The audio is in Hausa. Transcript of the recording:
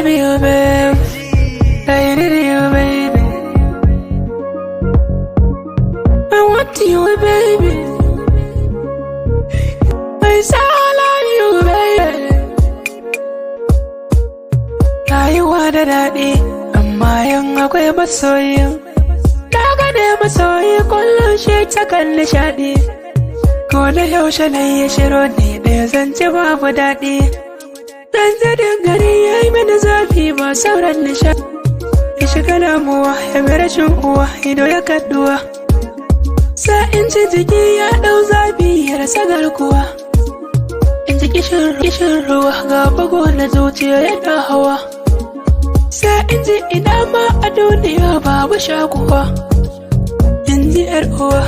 baby, oh baby, I need you, baby. I want you, baby. It's all on you, baby. Rayuwa da daɗi, amma yan akwai masoyin. Na gane masoyi kullum shi takan nishaɗi. Ko da yaushe na yi shiro ne ɗaya zance babu daɗi. Zanzarin gari ya yi mini zafi ba sauran nishaɗi. Ya shiga damuwa ya bi rashin uwa ido ya kadduwa. Sa'in ci jiki ya ɗau zafi ya rasa garkuwa. In ji kishin ruwa ga bugu na zuciya yana hawa. Sa'in ji ina ma a duniya babu shakuwa. In ji 'yar uwa